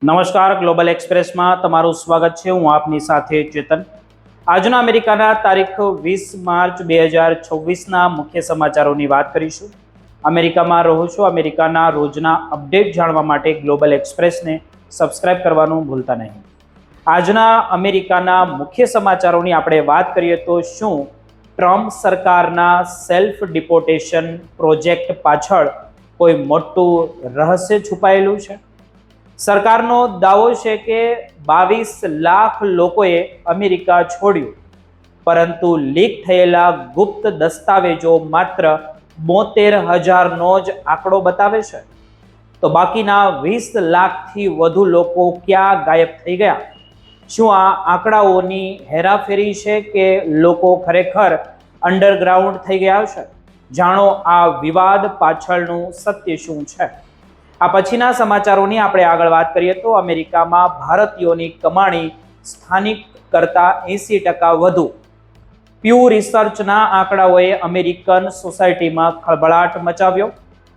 નમસ્કાર, ગ્લોબલ એક્સપ્રેસમાં તમારું સ્વાગત છે। હું આપની સાથે ચેતન। આજના અમેરિકાના તારીખ 20 માર્ચ 2026ના મુખ્ય સમાચારોની વાત કરીશું। અમેરિકામાં રહો છો, અમેરિકાના રોજના અપડેટ જાણવા માટે ગ્લોબલ એક્સપ્રેસને સબસ્ક્રાઇબ કરવાનું ભૂલતા નહીં। આજના અમેરિકાના મુખ્ય સમાચારોની આપણે વાત કરીએ તો શું ટ્રમ્પ સરકારના સેલ્ફ ડિપોર્ટેશન પ્રોજેક્ટ પાછળ કોઈ મોટું રહસ્ય છુપાયેલું છે? સરકારનો દાવો છે કે 22 લાખ લોકોએ અમેરિકા છોડ્યું, પરંતુ લીક થયેલા ગુપ્ત દસ્તાવેજો માત્ર 72,000નો જ આંકડો બતાવે છે। તો બાકીના 20 લાખથી વધુ લોકો ક્યાં ગાયબ થઈ ગયા? શું આ આંકડાઓની હેરાફેરી છે કે લોકો ખરેખર અંડરગ્રાઉન્ડ થઈ ગયા છે? જાણો આ વિવાદ પાછળનું સત્ય શું છે। આ પછીના સમાચારોની આપણે આગળ વાત કરીએ તો અમેરિકામાં ભારતીયોની કમાણી સ્થાનિક કરતાં 80% વધુ। પ્યુ રિસર્ચના આંકડાઓએ અમેરિકન સોસાયટીમાં ખળભળાટ મચાવ્યો।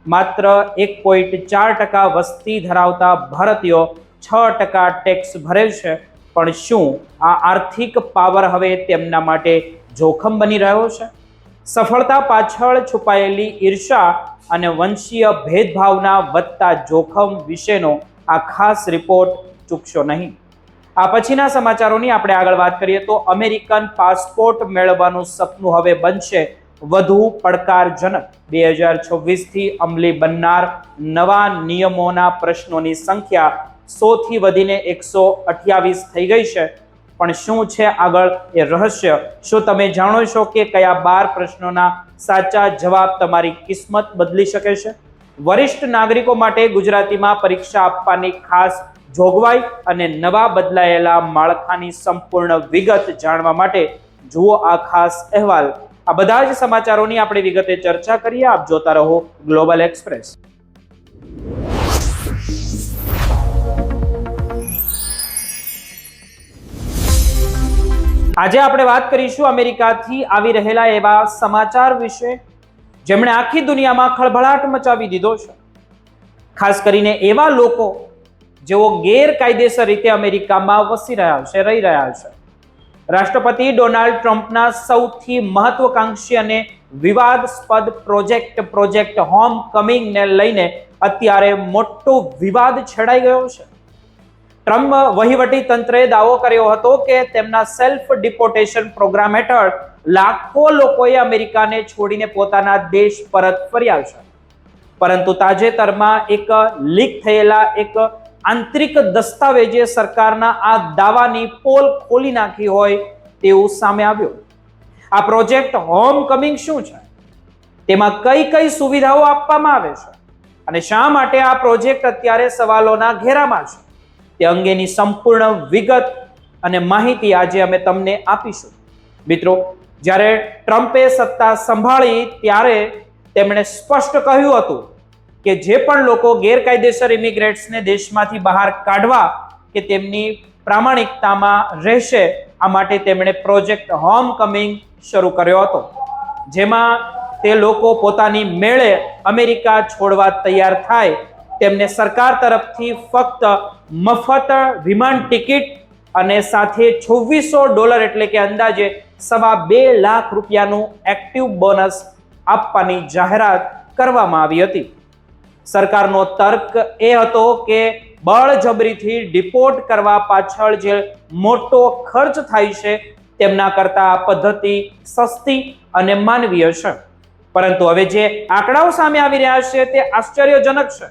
માત્ર 1.4% વસ્તી ધરાવતા ભારતીયો 6% ટેક્સ ભરે છે, પણ શું આ આર્થિક પાવર હવે તેમના માટે જોખમ બની રહ્યો છે? સફળતા પાછળ છુપાયેલી ઈર્ષા અને વંશીય ભેદભાવના વધતા જોખમ વિશેનો આ ખાસ રિપોર્ટ ચૂકશો નહીં। આ પછીના સમાચારોની આપણે આગળ વાત કરીએ તો અમેરિકન પાસપોર્ટ મેળવવાનું સપનું હવે બનશે વધુ પડકારજનક। 2026થી અમલી બનનાર નવા નિયમોના પ્રશ્નોની સંખ્યા 100થી વધીને 128 થઈ ગઈ છે। પણ શું છે આગળ એ રહસ્ય? શું તમે જાણો છો કે કયા 12 પ્રશ્નોના સાચા જવાબ તમારી કિસ્મત બદલી શકે છે? વરિષ્ઠ નાગરિકો માટે ગુજરાતીમાં પરીક્ષા આપવાની ખાસ જોગવાઈ અને નવા બદલાયેલા માળખાની સંપૂર્ણ વિગત જાણવા માટે જુઓ આ ખાસ અહેવાલ। આ બધા જ સમાચારોની આપણે વિગતે ચર્ચા કરીએ। આપ જોતા રહો ગ્લોબલ એક્સપ્રેસ। આજે આપણે વાત કરીશું અમેરિકાથી આવી રહેલા એવા સમાચાર વિશે જેમણે આખી દુનિયામાં ખળભળાટ મચાવી દીધો છે। ખાસ કરીને એવા લોકો જેઓ ગેરકાયદેસર રીતે અમેરિકામાં વસી રહ્યા છે, રહી રહ્યા છે। રાષ્ટ્રપતિ ડોનાલ્ડ ટ્રમ્પના સૌથી મહત્વકાંક્ષી અને વિવાદાસ્પદ પ્રોજેક્ટ હોમ કમિંગને લઈને અત્યારે મોટો વિવાદ છેડાઈ ગયો છે। ટ્રમ્પ વહીવટી તંત્રએ દાવો કર્યો હતો કે તેમના સેલ્ફ ડિપોર્ટેશન પ્રોગ્રામ હેઠળ લાખો લોકોએ અમેરિકાને છોડીને પોતાના દેશ પરત ફર્યા છે, પરંતુ તાજેતરમાં એક લીક થયેલા એક આંતરિક દસ્તાવેજે સરકારના આ દાવાની પોલ ખોલી નાખી હોય તેવું સામે આવ્યું। આ પ્રોજેક્ટ હોમ કમિંગ શું છે? તેમાં કઈ કઈ સુવિધાઓ આપવામાં આવે છે અને શા માટે આ પ્રોજેક્ટ અત્યારે સવાલોના ઘેરામાં છે, તે અંગેની સંપૂર્ણ વિગત અને માહિતી આજે અમે તમને આપીશું। મિત્રો, જ્યારે ટ્રમ્પે સત્તા સંભાળી ત્યારે તેમણે સ્પષ્ટ કહ્યું હતું કે જે પણ લોકો ગેરકાયદેસર ઇમિગ્રેન્ટ્સને દેશમાંથી બહાર કાઢવા કે તેમની પ્રામાણિકતામાં રહેશે, આ માટે તેમણે પ્રોજેક્ટ હોમ કમિંગ શરૂ કર્યો હતો, જેમાં તે લોકો પોતાની મેળે અમેરિકા છોડવા તૈયાર થાય તેમને સરકાર તરફથી ફક્ત મફત વિમાન ટિકિટ અને સાથે $2600 એટલે કે અંદાજે ₹2.25 લાખ એક્ટિવ બોનસ આપવાની જાહેરાત કરવામાં આવી હતી। સરકારનો તર્ક એ હતો કે બળજબરીથી ડિપોર્ટ કરવા પાછળ જે મોટો ખર્ચ થાય છે તેમના કરતાં આ પદ્ધતિ સસ્તી અને માનવીય છે। પરંતુ હવે જે આંકડાઓ સામે આવી રહ્યા છે તે આશ્ચર્યજનક છે।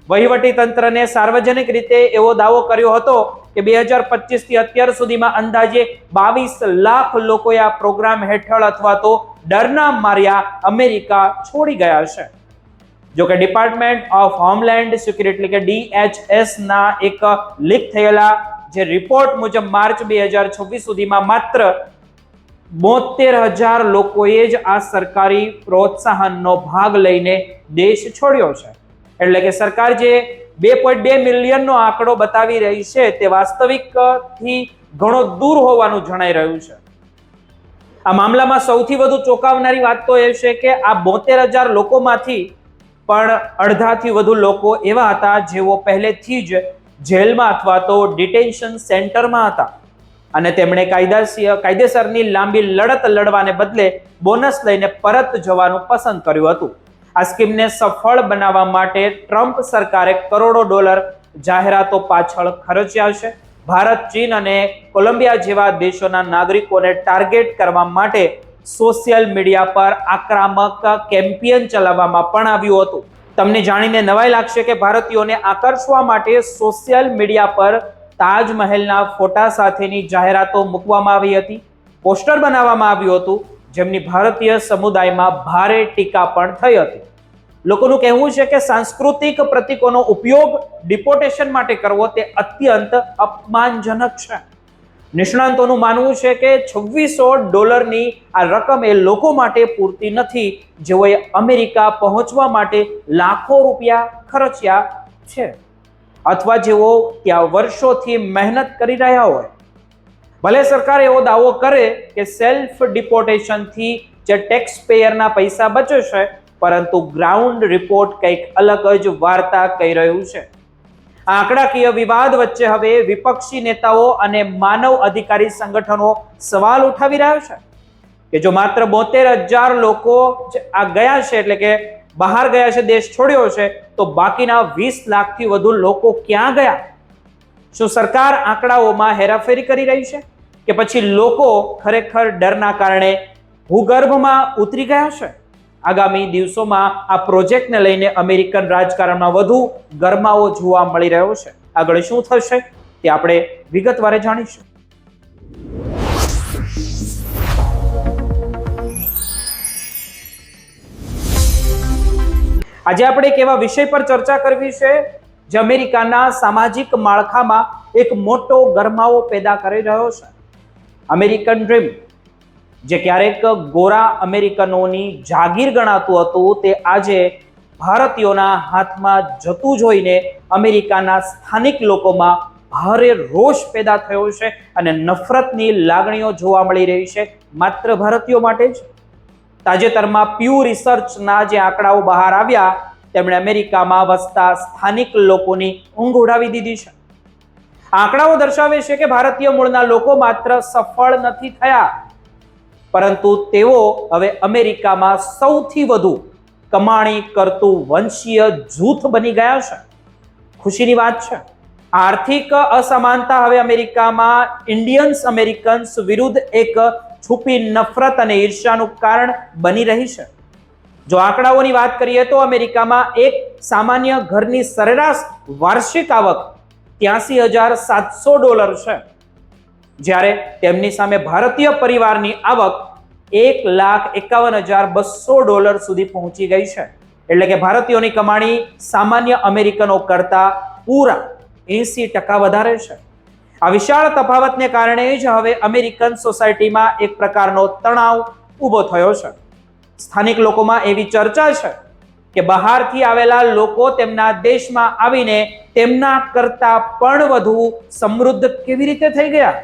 વહીવટી તંત્રને સાર્વજનિક રીતે એવો દાવો કર્યો હતો કે 2025થી અત્યાર સુધીમાં અંદાજે 22 લાખ લોકોએ આ પ્રોગ્રામ હેઠળ અથવા તો ડરના માર્યા અમેરિકા છોડી ગયા છે। જો કે ડિપાર્ટમેન્ટ ઓફ હોમલેન્ડ સિક્યુરિટી એટલે કે DHS ના એક લીક થયેલા જે રિપોર્ટ મુજબ માર્ચ 2026 સુધીમાં માત્ર 72,000 લોકોએ જ આ સરકારી પ્રોત્સાહનનો ભાગ લઈને દેશ છોડ્યો છે। એટલે કે સરકાર જે 2.2 મિલિયનનો આંકડો બતાવી રહી છે તે વાસ્તવિકથી ઘણો દૂર હોવાનું જણાઈ રહ્યું છે। આ મામલામાં સૌથી વધુ ચોંકાવનારી વાત તો એ છે કે આ 72,000 લોકોમાંથી પણ અડધાથી વધુ લોકો એવા હતા જેઓ પહેલેથી જ જેલમાં અથવા તો ડિટેન્શન સેન્ટરમાં હતા અને તેમણે કાયદેસરની લાંબી લડત લડવાને બદલે બોનસ લઈને પરત જવાનું પસંદ કર્યું હતું. આ સ્કીમને સફળ બનાવવા માટે ટ્રમ્પ સરકારે કરોડો ડોલર જાહેરાતો પાછળ ખર્ચ્યા છે. ભારત, ચીન અને કોલંબિયા જેવા દેશોના નાગરિકોને ટાર્ગેટ કરવા માટે સોશિયલ મીડિયા પર આક્રમક કેમ્પેઈન ચલાવવામાં પણ આવ્યું હતું. તમને જાણીને નવાઈ લાગશે કે ભારતીયોને આકર્ષવા માટે સોશિયલ મીડિયા પર તાજમહેલના ફોટા સાથેની જાહેરાતો મૂકવામાં આવી હતી, પોસ્ટર બનાવવામાં આવ્યું હતું, જેમની ભારતીય સમુદાયમાં ભારે ટીકા પણ થઈ હતી. લોકોનું કહેવું છે કે સાંસ્કૃતિક પ્રતીકોનો ઉપયોગ ડિપોર્ટેશન માટે કરવો તે અત્યંત અપમાનજનક છે. નિષ્ણાંતોનું માનવું છે કે $2600 આ રકમ એ લોકો માટે પૂરતી નથી જેઓએ અમેરિકા પહોંચવા માટે લાખો રૂપિયા ખર્ચ્યા છે અથવા જેઓ ત્યાં વર્ષોથી મહેનત કરી રહ્યા હોય. ભલે સરકાર એવો દાવો કરે કે સેલ્ફ ડિપોર્ટેશનથી જે ટેક્સ પેયરના પૈસા બચે છે, પરંતુ ગ્રાઉન્ડ રિપોર્ટ કંઈક અલગ જ વાર્તા કહી રહ્યું છે. આ આંકડાકીય વિવાદ વચ્ચે હવે વિપક્ષી નેતાઓ અને માનવ અધિકારી સંગઠનો સવાલ ઉઠાવી રહ્યા છે કે જો માત્ર 72,000 લોકો આ ગયા છે, એટલે કે બહાર ગયા છે, દેશ છોડ્યો છે, તો બાકીના 20 લાખથી વધુ લોકો ક્યાં ગયા? શું સરકાર આંકડાઓમાં હેરાફેરી કરી રહી છે કે પછી લોકો ખરેખર ડરના કારણે ભૂગર્ભમાં ઉતરી ગયા છે? આગામી દિવસોમાં આ પ્રોજેક્ટને લઈને અમેરિકન રાજકારણમાં વધુ ગરમાવો જોવા મળી રહ્યો છે. આગળ શું થશે તે આપણે વિગતવાર જાણીશું. આજે આપણે એક એવા વિષય પર ચર્ચા કરવી છે જે અમેરિકાના સામાજિક માળખામાં એક મોટો ગરમાવો પેદા કરી રહ્યો છે. અમેરિકન ડ્રીમ, જે ક્યારેક ગોરા અમેરિકનોની જાગીર ગણાતું હતું, તે આજે ભારતીયોના હાથમાં જતું જોઈને અમેરિકાના સ્થાનિક લોકોમાં ભારે રોષ પેદા થયો છે અને નફરતની લાગણીઓ જોવા મળી રહી છે, માત્ર ભારતીયો માટે જ. તાજેતરમાં પ્યુ રિસર્ચના જે આંકડાઓ બહાર આવ્યા, તેમણે અમેરિકામાં વસતા સ્થાનિક લોકોની ઊંઘ ઉડાવી દીધી છે. આંકડાઓ દર્શાવે છે કે ભારતીય મૂળના લોકો માત્ર સફળ નથી થયા, પરંતુ તેઓ હવે અમેરિકામાં સૌથી વધુ કમાણી કરતું વંશીય જૂથ બની ગયા છે. ખુશીની વાત છે. આર્થિક અસમાનતા હવે અમેરિકામાં ઇન્ડિયન્સ અમેરિકન્સ વિરુદ્ધ એક છુપી નફરત અને ઈર્ષ્યાનું કારણ બની રહી છે. જો આંકડાઓની વાત કરીએ તો અમેરિકામાં એક સામાન્ય ઘરની સરેરાશ વાર્ષિક આવક $83,700 છે, જ્યારે તેમની સામે ભારતીય પરિવારની આવક $1,51,200 સુધી પહોંચી ગઈ છે. એટલે કે ભારતીયોની કમાણી સામાન્ય અમેરિકનો કરતા પૂરા 80% વધારે છે. આ વિશાળ તફાવતને કારણે જ હવે અમેરિકન સોસાયટીમાં એક પ્રકારનો તણાવ ઊભો થયો છે. સ્થાનિક લોકોમાં એવી ચર્ચા છે કે બહારથી આવેલા લોકો તેમના દેશમાં આવીને તેમના કરતા પણ વધુ સમૃદ્ધ કેવી રીતે થઈ ગયા?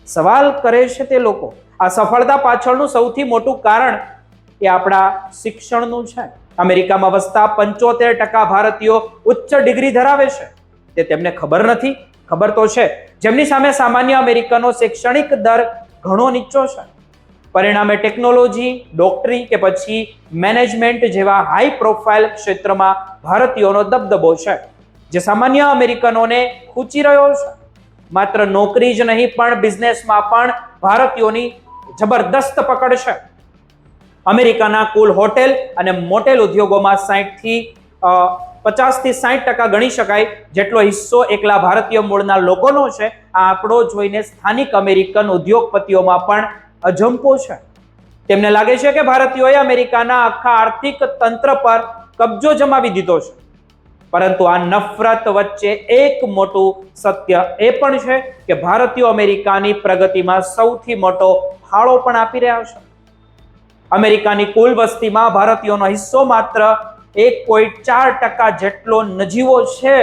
સવાલ કરે છે તે લોકો. આ સફળતા પાછળનું સૌથી મોટું કારણ એ આપણા શિક્ષણનું છે. અમેરિકામાં વસતા 75% ભારતીયો ઉચ્ચ ડિગ્રી ધરાવે છે. તે તેમને ખબર નથી? ખબર તો છે. જેમની સામે સામાન્ય અમેરિકનો શૈક્ષણિક દર ઘણો નીચો છે. પરિણામે ટેકનોલોજી, ડોક્ટરી કે પછી મેનેજમેન્ટ જેવા હાઈ પ્રોફાઇલ ક્ષેત્રમાં ભારતીયોનો દબદબો છે, જે સામાન્ય અમેરિકનોને ખૂંચી રહ્યો છે. માત્ર નોકરી જ નહીં, પણ બિઝનેસમાં પણ ભારતીયોની જબરદસ્ત પકડ છે. અમેરિકાના કુલ હોટેલ અને મોટેલ ઉદ્યોગોમાં 50-60% ગણી શકાય જેટલો હિસ્સો એકલા ભારતીય મૂળના લોકોનો છે. આ આંકડો જોઈને સ્થાનિક અમેરિકન ઉદ્યોગપતિઓમાં પણ અજંપો છે. તેમને લાગે છે કે ભારતીયોએ અમેરિકાના આખા આર્થિક તંત્ર પર કબજો જમાવી દીધો છે. પરંતુ આ નફરત વચ્ચે એક મોટું સત્ય એ પણ છે કે ભારતીયો અમેરિકાની પ્રગતિમાં સૌથી મોટો ફાળો પણ આપી રહ્યા છે. અમેરિકાની કુલ વસ્તીમાં ભારતીયોનો હિસ્સો માત્ર 1.4% જેટલો નજીવો છે,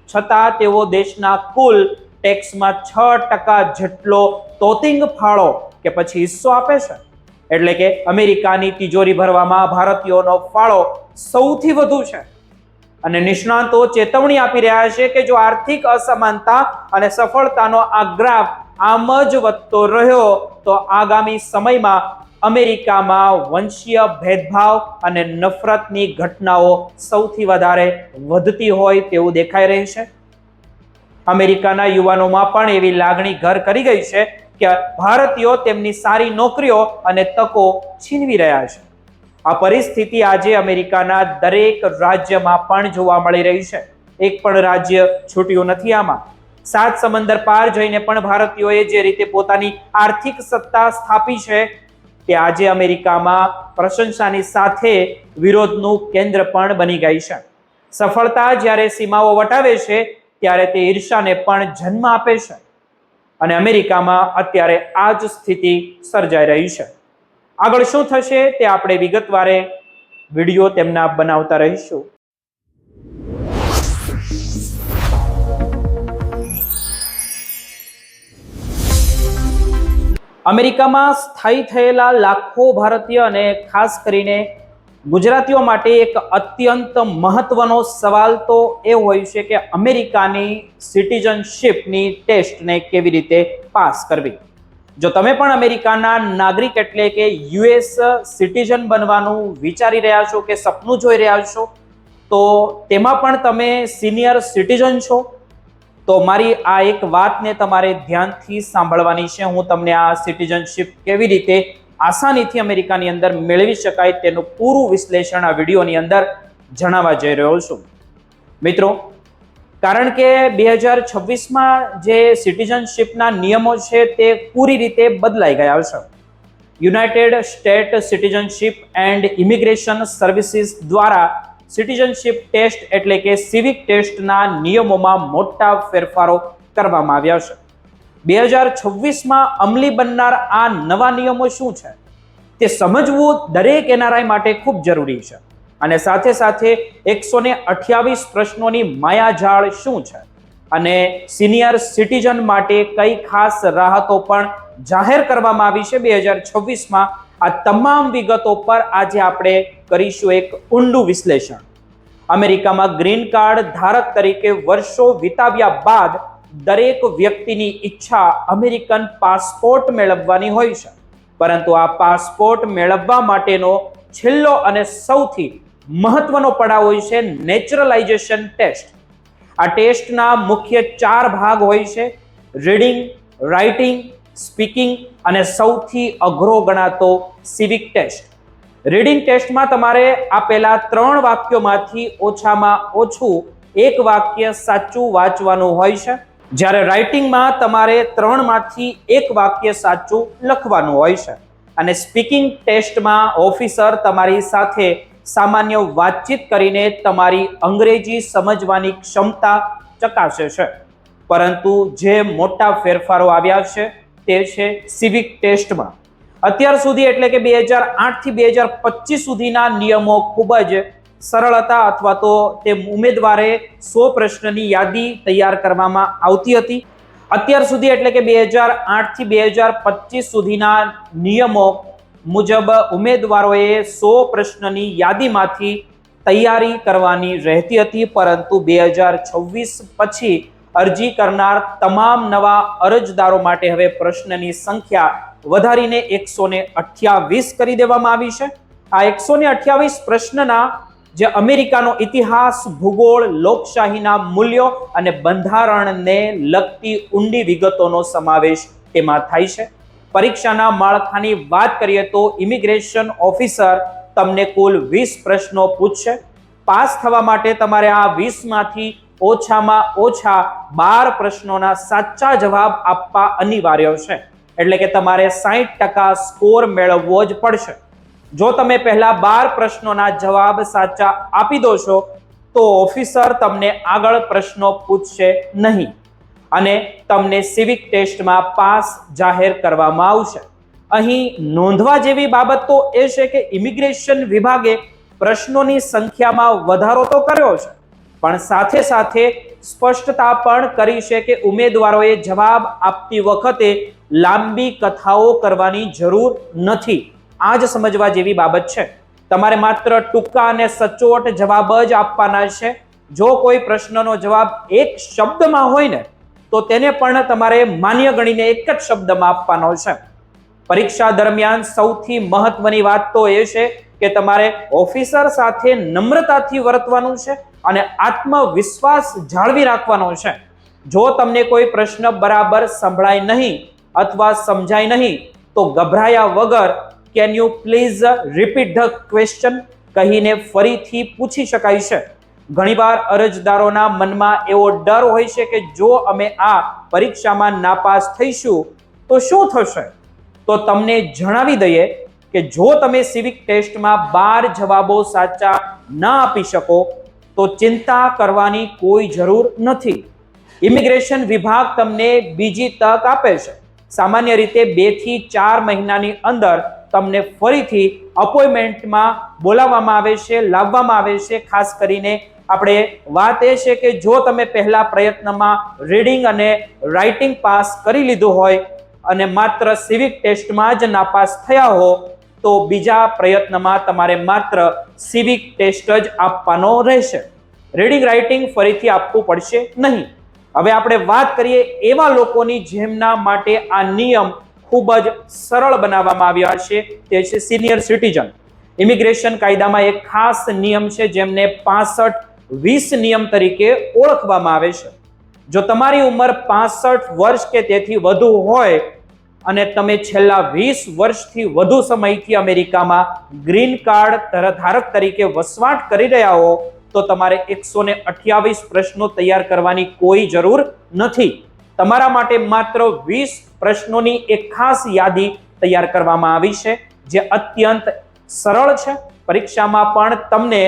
છતાં તેઓ દેશના કુલ ટેક્સમાં 6% જેટલો તોતિંગ ફાળો કે પછી હિસ્સો આપે છે. એટલે કે અમેરિકાની તિજોરી ભરવામાં ભારતીયોનો ફાળો સૌથી વધુ છે. અને નિષ્ણાતો ચેતવણી આપી રહ્યા છે કે જો આર્થિક અસમાનતા અને સફળતાનો આ ગ્રાફ આમ જ વધતો રહ્યો તો આગામી સમયમાં અમેરિકામાં વંશીય ભેદભાવ અને નફરતની ઘટનાઓ સૌથી વધારે વધતી હોય તેવું દેખાઈ રહ્યું છે. અમેરિકાના યુવાનોમાં પણ એવી લાગણી ઘર કરી ગઈ છે કે ભારતીયો તેમની સારી નોકરીઓ અને તકો છીનવી રહ્યા છે. આ પરિસ્થિતિ આજે અમેરિકાના દરેક રાજ્યમાં પણ જોવા મળી રહી છે. એક પણ રાજ્ય છૂટ્યું નથી આમાં. 7 સમંદર પાર જઈને પણ ભારતીયોએ જે રીતે પોતાની આર્થિક સત્તા સ્થાપી છે તે આજે અમેરિકામાં પ્રશંસાની સાથે વિરોધનું કેન્દ્ર પણ બની ગઈ છે. સફળતા જ્યારે સીમાઓ વટાવે છે ત્યારે તે ઈર્ષાને પણ જન્મ આપે છે અને અમેરિકામાં અત્યારે આ જ સ્થિતિ સર્જાઈ રહી છે. આગળ શું થશે તે આપણે વિગતવારે વિડીયો તેમના બનાવતા રહીશું. અમેરિકામાં સ્થાયી થયેલા લાખો ભારતીય અને ખાસ કરીને ગુજરાતીઓ માટે એક અત્યંત મહત્વનો સવાલ તો એ હોય છે કે અમેરિકાની સિટીઝનશીપની ટેસ્ટને કેવી રીતે પાસ કરવી. જો તમે પણ અમેરિકાના નાગરિક એટલે કે યુએસ સિટીઝન બનવાનું વિચારી રહ્યા છો કે સપનું જોઈ રહ્યા છો તો તેમાં પણ તમે સિનિયર સિટીઝન છો તો મારી આ એક વાતને તમારે ધ્યાનથી સાંભળવાની છે. હું તમને આ સિટીઝનશીપ કેવી રીતે આસાનીથી અમેરિકાની અંદર મેળવી શકાય તેનું પૂરું વિશ્લેષણ આ વિડીયોની અંદર જણાવવા જઈ રહ્યો છું. મિત્રો, કારણ કે 2026માં જે સિટીઝનશીપના નિયમો છે તે પૂરી રીતે બદલાઈ ગયા છે. United state citizenship and immigration services દ્વારા સિટીઝનશીપ ટેસ્ટ એટલે કે સિવિક ટેસ્ટના નિયમોમાં મોટા ફેરફારો કરવામાં આવ્યા છે. 2026માં અમલી બનનાર આ નવા નિયમો શું છે તે સમજવું દરેક એનઆરઆઈ માટે ખૂબ જરૂરી છે. અને સાથે સાથે 128 પ્રશ્નોની માયાજાળ શું છે અને સિનિયર સિટીઝન માટે કઈ ખાસ રાહતો પણ જાહેર કરવામાં આવી છે 2026માં. આ તમામ વિગતો પર આજે આપણે કરીશું એક ઊંડું વિશ્લેષણ. અમેરિકામાં ગ્રીન કાર્ડ ધારક તરીકે વર્ષો વિતાવ્યા બાદ દરેક વ્યક્તિની ઈચ્છા અમેરિકન પાસપોર્ટ મેળવવાની હોય છે, પરંતુ આ પાસપોર્ટ મેળવવા માટેનો છેલ્લો અને સૌથી મહત્વનો પડાવ હોય છે નેચરલાઇઝેશન ટેસ્ટ. આ ટેસ્ટના મુખ્ય 4 ભાગ હોય છે: રીડિંગ, રાઇટિંગ, સ્પીકિંગ અને સૌથી અઘરો ગણાતો સિવિક ટેસ્ટ. રીડિંગ ટેસ્ટમાં તમારે આપેલા 3 વાક્યોમાંથી ઓછામાં ઓછું એક વાક્ય સાચું વાંચવાનું હોય છે, જ્યારે રાઇટિંગમાં તમારે 3માંથી એક વાક્ય સાચું લખવાનું હોય છે અને સ્પીકિંગ ટેસ્ટમાં ઓફિસર તમારી સાથે સામાન્ય વાતચીત કરીને તમારી અંગ્રેજી સમજવાની ક્ષમતા ચકાસે છે. પરંતુ જે મોટા ફેરફારો આવ્યા છે તે છે સિવિક ટેસ્ટમાં. અત્યાર સુધી એટલે કે 2008 થી 2025 સુધીના નિયમો ખૂબ જ સરળ હતા, અથવા તો તે ઉમેદવારે 100 પ્રશ્નની યાદી તૈયાર કરવામાં આવતી હતી. અત્યાર સુધી એટલે કે 2008 થી 2025 સુધીના નિયમો મુજબ ઉમેદવારોએ 100 પ્રશ્નની યાદીમાંથી તૈયારી કરવાની રહેતી હતી, પરંતુ 2026 પછી અરજી કરનાર તમામ નવા અરજદારો માટે હવે પ્રશ્નની સંખ્યા વધારીને 128 કરી દેવામાં આવી છે. આ 128 પ્રશ્નના જે અમેરિકાનો ઇતિહાસ, ભૂગોળ, લોકશાહીના મૂલ્યો અને બંધારણને લગતી ઊંડી વિગતોનો સમાવેશ તેમાં થાય છે. પરીક્ષાના માળખાની વાત કરીએ તો ઇમિગ્રેશન ઓફિસર તમને કુલ 20 પ્રશ્નો પૂછશે. પાસ થવા માટે તમારે આ 20માંથી ઓછામાં ઓછા 12 પ્રશ્નોના સાચા જવાબ આપવા અનિવાર્ય છે. એટલે કે તમારે 60% સ્કોર મેળવવો જ પડશે. જો તમે પહેલા 12 પ્રશ્નોના જવાબ સાચા આપી દો છો તો ઓફિસર તમને આગળ પ્રશ્નો પૂછશે નહીં અને તમને સિવિક ટેસ્ટમાં પાસ જાહેર કરવામાં આવશે. અહીં નોંધવા જેવી બાબત તો એ છે કે ઇમિગ્રેશન વિભાગે પ્રશ્નોની સંખ્યામાં વધારો તો કર્યો છે, પણ સાથે સાથે સ્પષ્ટતા પણ કરી છે કે ઉમેદવારોએ જવાબ આપતી વખતે લાંબી કથાઓ કરવાની જરૂર નથી. આ જ સમજવા જેવી બાબત છે. તમારે માત્ર ટૂંકા અને સચોટ જવાબ જ આપવાના છે જો કોઈ પ્રશ્નનો જવાબ એક શબ્દમાં હોય ને તો તેને પણ તમારે માન્ય ગણીને એક જ શબ્દમાં આપવાનો છે. પરીક્ષા દરમિયાન સૌથી મહત્વની વાત તો એ છે કે તમારે ઓફિસર સાથે નમ્રતાથી વર્તવાનું છે અને આત્મવિશ્વાસ જાળવી રાખવાનો છે. જો તમને કોઈ પ્રશ્ન બરાબર સંભળાય નહીં અથવા સમજાય નહીં તો ગભરાયા વગર can you please repeat the question કહીને ફરીથી પૂછી શકાય છે. ઘણીવાર અરજદારોના મનમાં એવો ડર હોય છે કે જો અમે આ પરીક્ષામાં નાપાસ થઈશું તો શું થશે? તો તમને જણાવી દઈએ કે જો તમે સિવિક ટેસ્ટમાં 12 જવાબો સાચા ન આપી શકો તો ચિંતા કરવાની કોઈ જરૂર નથી. ઇમિગ્રેશન વિભાગ તમને બીજી તક આપે છે. સામાન્ય રીતે 2 થી 4 મહિનાની અંદર તમને ફરીથી અપોઇન્ટમેન્ટમાં બોલાવવામાં આવે છે, લાવવામાં આવે છે. ખાસ કરીને આપણે વાત એ છે કે જો તમે પહેલા પ્રયત્નમાં રીડિંગ અને રાઇટિંગ પાસ કરી લીધું હોય અને માત્ર સિવિક ટેસ્ટમાં જ નાપાસ થયા હો તો બીજા પ્રયત્નમાં તમારે માત્ર સિવિક ટેસ્ટ જ આપવાનો રહેશે. રીડિંગ રાઇટિંગ ફરીથી આપવું પડશે નહીં. હવે આપણે વાત કરીએ એવા લોકોની જેમના માટે આ નિયમ ખૂબ જ સરળ બનાવવામાં આવ્યા છે, તે છે સિનિયર સિટીઝન. ઇમિગ્રેશન કાયદામાં એક ખાસ નિયમ છે જેમને 65-20 નિયમ તરીકે ઓળખવામાં આવે છે. જો તમારી ઉંમર 65 વર્ષ કે તેથી વધુ હોય અને તમે છેલ્લા 20 વર્ષથી વધુ સમયથી અમેરિકામાં ગ્રીન કાર્ડ ધારક તરીકે વસવાટ કરી રહ્યા હો તો તમારે 128 પ્રશ્નો તૈયાર કરવાની કોઈ જરૂર નથી. તમારા માટે માત્ર 20 પ્રશ્નોની એક ખાસ યાદી તૈયાર કરવામાં આવી છે જે અત્યંત સરળ છે. પરીક્ષામાં પણ તમને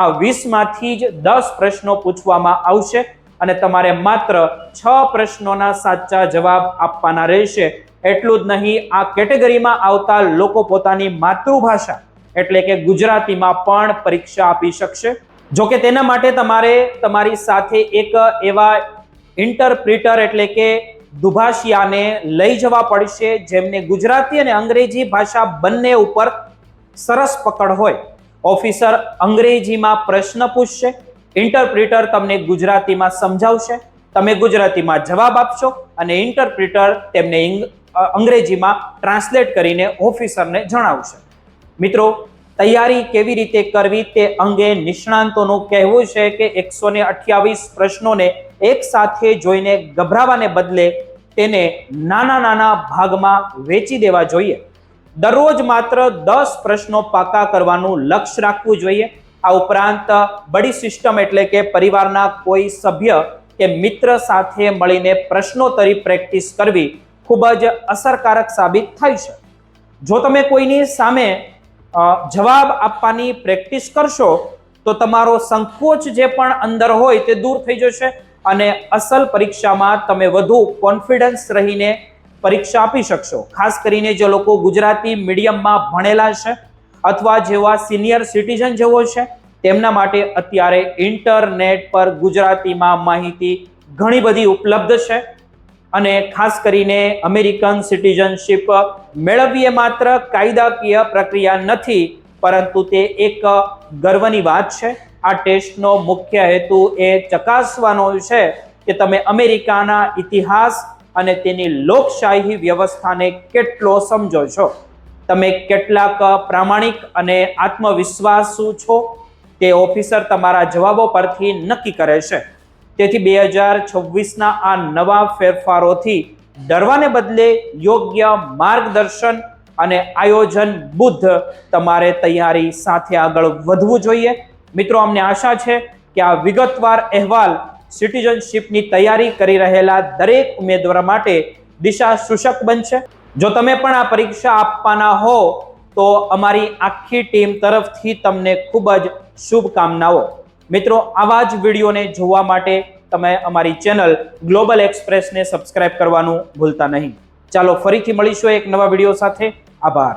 આ 20 માંથી જ 10 પ્રશ્નો પૂછવામાં આવશે અને તમારે માત્ર 6 પ્રશ્નોના સાચા જવાબ આપવાના રહેશે. એટલું જ નહીં, આ કેટેગરીમાં આવતા લોકો પોતાની માતૃભાષા એટલે કે ગુજરાતીમાં પણ પરીક્ષા આપી શકશે. જો કે તેના માટે તમારે તમારી સાથે એક એવા ઇન્ટરપ્રિટર એટલે કે દુભાષિયાને લઈ જવા પડશે જેમને ગુજરાતી અને અંગ્રેજી ભાષા બંને ઉપર સરસ પકડ હોય. ઓફિસર અંગ્રેજીમાં પ્રશ્ન પૂછશે, ઇન્ટરપ્રિટર તમને ગુજરાતીમાં સમજાવશે, તમે ગુજરાતીમાં જવાબ આપશો અને ઇન્ટરપ્રિટર તેમને અંગ્રેજીમાં ટ્રાન્સલેટ કરીને ઓફિસરને જણાવશે. મિત્રો, તૈયારી કેવી રીતે કરવી તે અંગે નિષ્ણાંતોનું કહેવું છે કે 128 પ્રશ્નોને એક સાથે જોઈને ગભરાવાને બદલે તેને નાના નાના ભાગમાં વેચી દેવા જોઈએ. દરરોજ માત્ર 10 પ્રશ્નો પાકા કરવાનું લક્ષ્ય રાખવું જોઈએ. આ ઉપરાંત બડી સિસ્ટમ એટલે કે પરિવારના કોઈ સભ્ય કે મિત્ર સાથે મળીને પ્રશ્નોત્તરી પ્રેક્ટિસ કરવી ખૂબ જ અસરકારક સાબિત થાય છે. જો તમે કોઈની સામે જવાબ આપવાની પ્રેક્ટિસ કરશો તો તમારો સંકોચ જે પણ અંદર હોય તે દૂર થઈ જશે અને અસલ પરીક્ષામાં તમે વધુ કોન્ફિડન્સ રહીને પરીક્ષા આપી શકશો. ખાસ કરીને જે લોકો ગુજરાતી મીડિયમમાં ભણેલા છે અથવા જેવા સિનિયર સિટીઝન જેવો છે તેમના માટે અત્યારે ઇન્ટરનેટ પર ગુજરાતીમાં માહિતી ઘણી બધી ઉપલબ્ધ છે અને ખાસ કરીને અમેરિકન સિટીઝનશીપ મેળવવી એ માત્ર કાયદાકીય પ્રક્રિયા નથી પરંતુ તે એક ગર્વની વાત છે. આ ટેસ્ટનો મુખ્ય હેતુ એ ચકાસવાનો છે કે તમે અમેરિકાના ઇતિહાસ અને તેની લોકશાહી વ્યવસ્થાને કેટલો સમજો છો, તમે કેટલાક પ્રામાણિક અને આત્મવિશ્વાસુ છો તે ઓફિસર તમારા જવાબો પરથી નક્કી કરે છે. તેથી 2026ના આ નવા ફેરફારોથી ડરવાને બદલે યોગ્ય માર્ગદર્શન અને આયોજન બુદ્ધ તમારે તૈયારી સાથે આગળ વધવું જોઈએ. મિત્રો, અમને આશા છે કે આ વિગતવાર અહેવાલ સિટીઝનશીપની તૈયારી કરી રહેલા દરેક ઉમેદવાર માટે દિશા સૂચક બનશે. જો તમે પણ આ પરીક્ષા આપવાના હો તો અમારી આખી ટીમ તરફથી તમને ખૂબ જ શુભકામનાઓ. મિત્રો, આવા જ વિડીયોને જોવા માટે તમે અમારી ચેનલ ગ્લોબલ એક્સપ્રેસને સબસ્ક્રાઇબ કરવાનું ભૂલતા નહીં. ચાલો ફરીથી મળીશું એક નવા વિડીયો સાથે. આભાર.